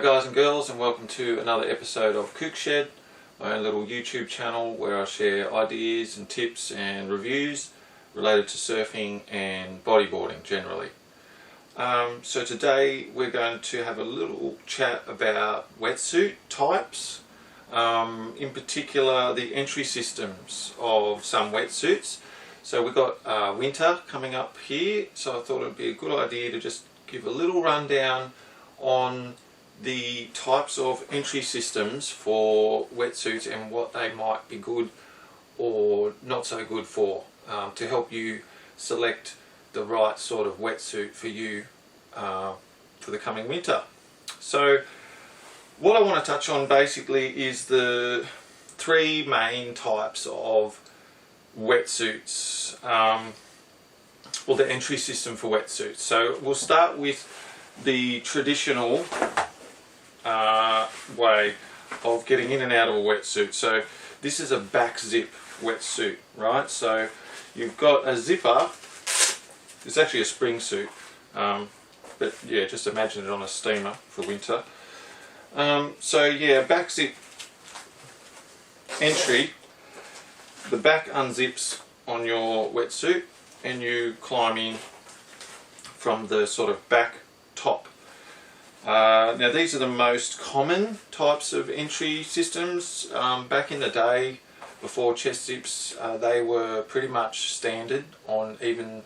guys and girls, and welcome to another episode of Kook Shed, my own little YouTube channel where I share ideas and tips and reviews related to surfing and bodyboarding generally. So today we're going to have a little chat about wetsuit types, in particular the entry systems of some wetsuits. So we've got winter coming up here, so I thought it would be a good idea to just give a little rundown on the types of entry systems for wetsuits and what they might be good or not so good for, to help you select the right sort of wetsuit for you for the coming winter. So what I want to touch on basically is the three main types of wetsuits, or the entry system for wetsuits. So we'll start with the traditional way of getting in and out of a wetsuit. So this is a back zip wetsuit, right? So you've got a zipper. It's actually a spring suit, but yeah, just imagine it on a steamer for winter. So yeah, back zip entry. The back unzips on your wetsuit and you climb in from the sort of back top. Now these are the most common types of entry systems. Back in the day, before chest zips, they were pretty much standard on even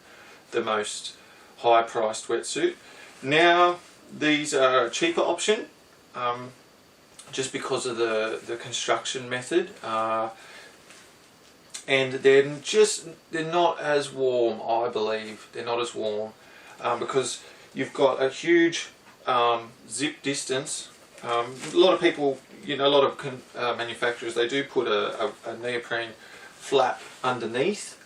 the most high priced wetsuit. Now these are a cheaper option, just because of the construction method, and they're not as warm. I believe they're not as warm because you've got a huge zip distance. A lot of people, a lot of manufacturers, they do put a neoprene flap underneath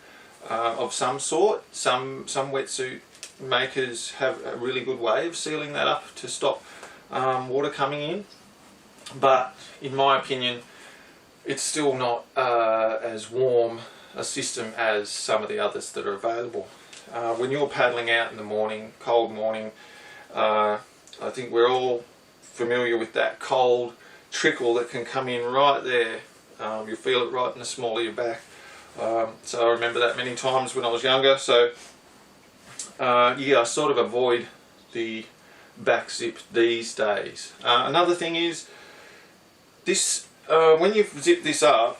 of some sort. Some wetsuit makers have a really good way of sealing that up to stop water coming in, but in my opinion it's still not as warm a system as some of the others that are available. When you're paddling out in the morning, cold morning, I think we're all familiar with that cold trickle that can come in right there. You feel it right in the small of your back. So I remember that many times when I was younger. So yeah, I sort of avoid the back zip these days. Another thing is this, when you've zipped this up,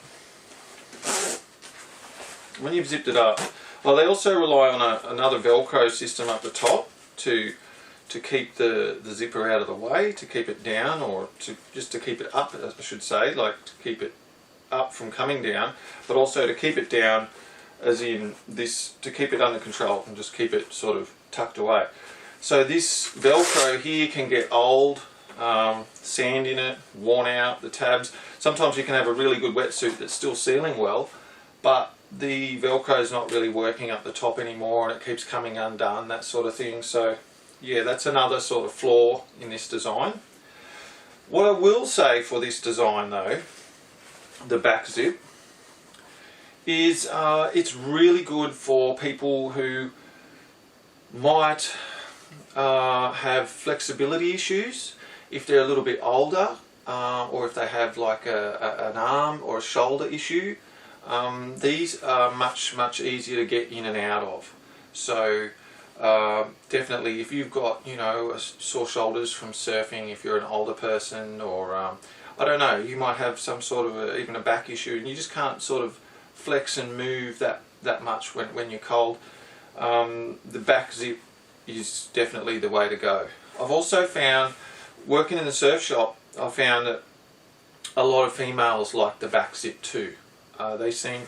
when you've zipped it up, well, they also rely on another Velcro system up the top to keep the zipper out of the way, to keep it down, or just to keep it up, I should say, like to keep it up from coming down, but also to keep it down as in this, to keep it under control and just keep it sort of tucked away. So this Velcro here can get old, sand in it, worn out, the tabs. Sometimes you can have a really good wetsuit that's still sealing well, but the Velcro is not really working up the top anymore and it keeps coming undone, that sort of thing. So yeah, that's another sort of flaw in this design. What I will say for this design though, the back zip, is it's really good for people who might have flexibility issues, if they're a little bit older, or if they have like an arm or a shoulder issue. These are much easier to get in and out of. So definitely if you've got sore shoulders from surfing, if you're an older person, or I don't know, you might have some sort of even a back issue and you just can't sort of flex and move that much when you're cold, the back zip is definitely the way to go. I've also found, working in the surf shop, I found that a lot of females like the back zip too. They seem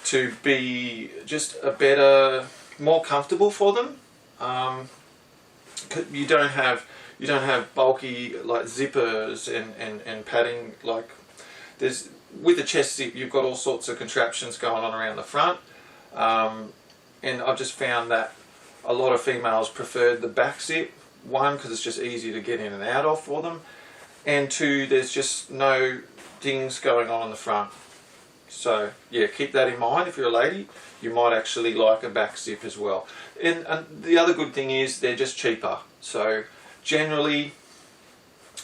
to be just a better, more comfortable for them. You don't have bulky like zippers and padding, like there's with the chest zip you've got all sorts of contraptions going on around the front, and I've just found that a lot of females preferred the back zip. One, because it's just easy to get in and out of for them, and two, there's just no things going on the front. So yeah, keep that in mind. If you're a lady, you might actually like a back zip as well. And the other good thing is they're just cheaper. So generally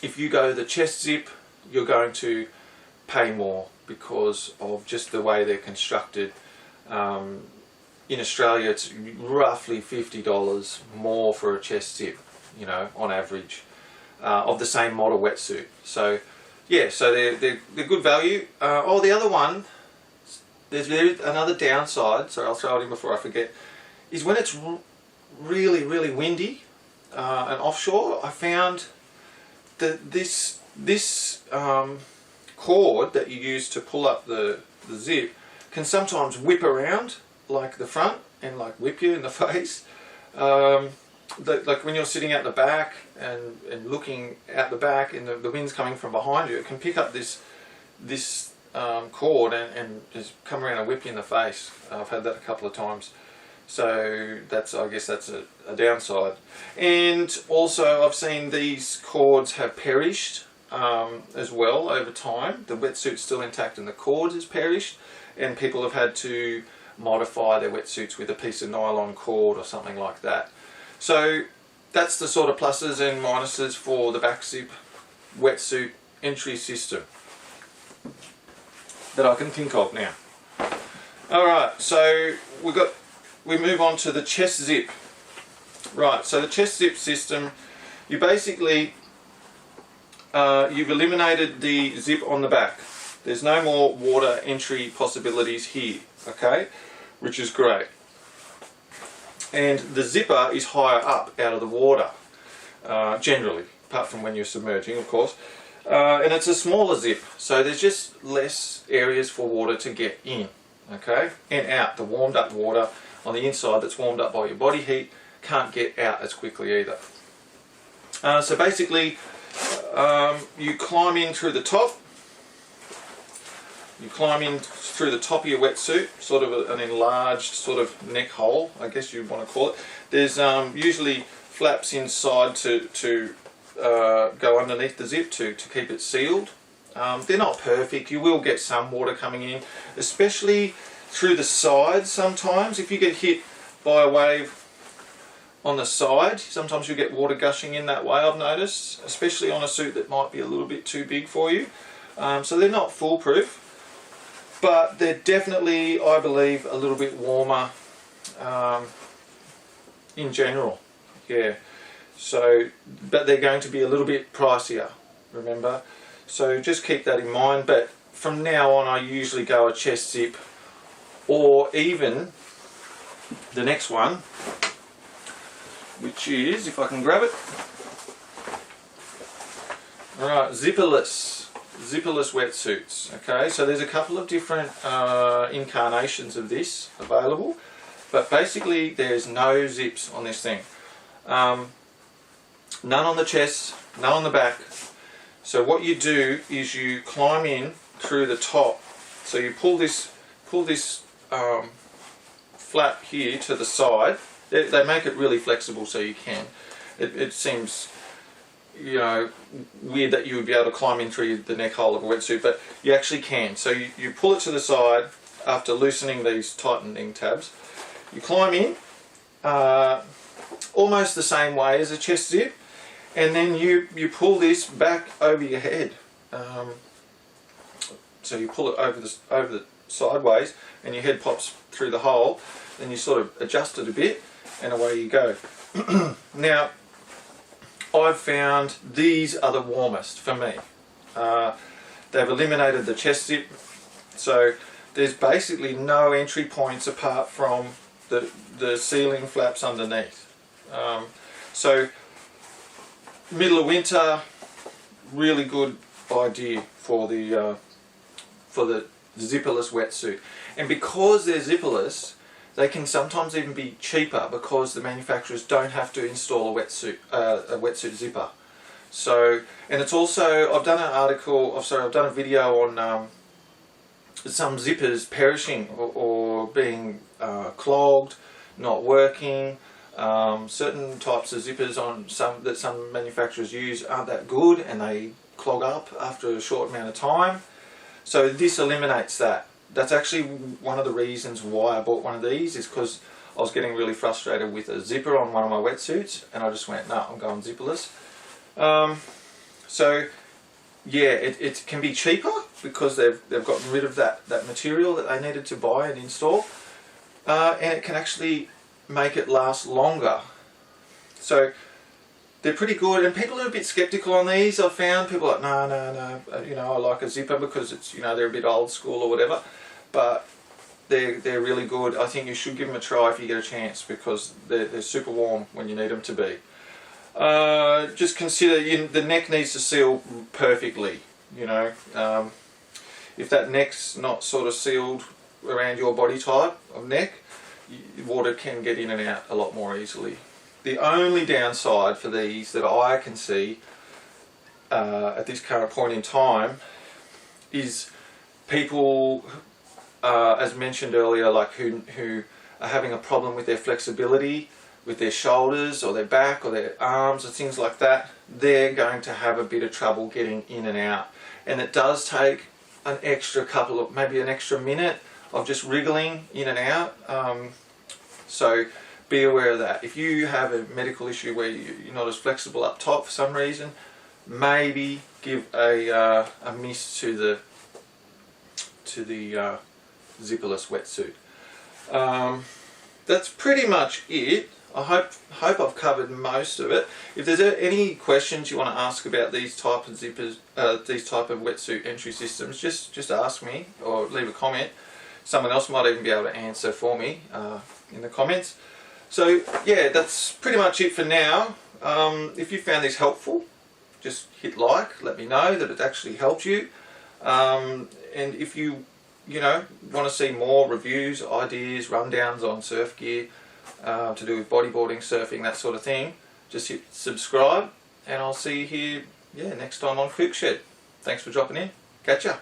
if you go the chest zip, you're going to pay more because of just the way they're constructed. In Australia, it's roughly $50 more for a chest zip, you know, on average, of the same model wetsuit. So yeah, so they're good value. Oh, the other one, there's another downside, so I'll throw it in before I forget, is when it's really, really windy and offshore. I found that this cord that you use to pull up the zip can sometimes whip around like the front and like whip you in the face. Like when you're sitting out the back and looking out the back and the wind's coming from behind you, it can pick up this cord and just come around and whip you in the face. I've had that a couple of times. So I guess that's a downside. And also I've seen these cords have perished as well over time. The wetsuit's still intact and the cord has perished, and people have had to modify their wetsuits with a piece of nylon cord or something like that. So that's the sort of pluses and minuses for the back zip wetsuit entry system that I can think of now. Alright, so we move on to the chest zip. Right, so the chest zip system, you basically you've eliminated the zip on the back. There's no more water entry possibilities here, okay, which is great. And the zipper is higher up out of the water, generally, apart from when you're submerging, of course. And it's a smaller zip, so there's just less areas for water to get in, okay, and out. The warmed up water on the inside that's warmed up by your body heat can't get out as quickly either. So basically, you climb in through the top. You climb in through the top of your wetsuit, sort of an enlarged sort of neck hole, I guess you'd want to call it. There's usually flaps inside to go underneath the zip to keep it sealed. They're not perfect. You will get some water coming in, especially through the sides sometimes. If you get hit by a wave on the side, sometimes you get water gushing in that way, I've noticed, especially on a suit that might be a little bit too big for you. So they're not foolproof, but they're definitely, I believe, a little bit warmer in general. Yeah. So, but they're going to be a little bit pricier, remember. So just keep that in mind. But from now on, I usually go a chest zip, or even the next one, which is, if I can grab it, alright, zipperless wetsuits. Okay, so there's a couple of different incarnations of this available, but basically there's no zips on this thing. None on the chest, none on the back. So what you do is you climb in through the top. So you pull this flap here to the side. They make it really flexible so you can. It seems, you know, weird that you would be able to climb in through the neck hole of a wetsuit, but you actually can. So you pull it to the side after loosening these tightening tabs. You climb in almost the same way as a chest zip, and then you pull this back over your head. So you pull it over the sideways, and your head pops through the hole. Then you sort of adjust it a bit, and away you go. Now, I've found these are the warmest for me. They've eliminated the chest zip, so there's basically no entry points apart from the sealing flaps underneath. So middle of winter, really good idea for the zipperless wetsuit. And because they're zipperless, they can sometimes even be cheaper because the manufacturers don't have to install a wetsuit zipper. So, and it's also, I've done a video on some zippers perishing or being clogged, not working. Certain types of zippers that some manufacturers use aren't that good, and they clog up after a short amount of time. So this eliminates that. That's actually one of the reasons why I bought one of these, is because I was getting really frustrated with a zipper on one of my wetsuits, and I just went, no, I'm going zipperless. So yeah, it can be cheaper because they've gotten rid of that material that they needed to buy and install, and it can actually make it last longer. So they're pretty good, and people are a bit skeptical on these. I've found people are like, no, you know, I like a zipper because it's, you know, they're a bit old school or whatever, but they're really good. I think you should give them a try if you get a chance, because they're super warm when you need them to be. Just consider, the neck needs to seal perfectly, you know. If that neck's not sort of sealed around your body type of neck, water can get in and out a lot more easily. The only downside for these that I can see at this current point in time is people, as mentioned earlier, like who are having a problem with their flexibility, with their shoulders or their back or their arms or things like that. They're going to have a bit of trouble getting in and out, and it does take an extra maybe an extra minute of just wriggling in and out. So be aware of that. If you have a medical issue where you're not as flexible up top for some reason, maybe give a miss to the zipperless wetsuit. That's pretty much it. I hope I've covered most of it. If there's any questions you want to ask about these type of zippers, these type of wetsuit entry systems, just ask me or leave a comment. Someone else might even be able to answer for me in the comments. So yeah, that's pretty much it for now. If you found this helpful, just hit like, let me know that it actually helped you. And if you want to see more reviews, ideas, rundowns on surf gear to do with bodyboarding, surfing, that sort of thing, just hit subscribe, and I'll see you here next time on Kook Shed. Thanks for dropping in. Catch ya.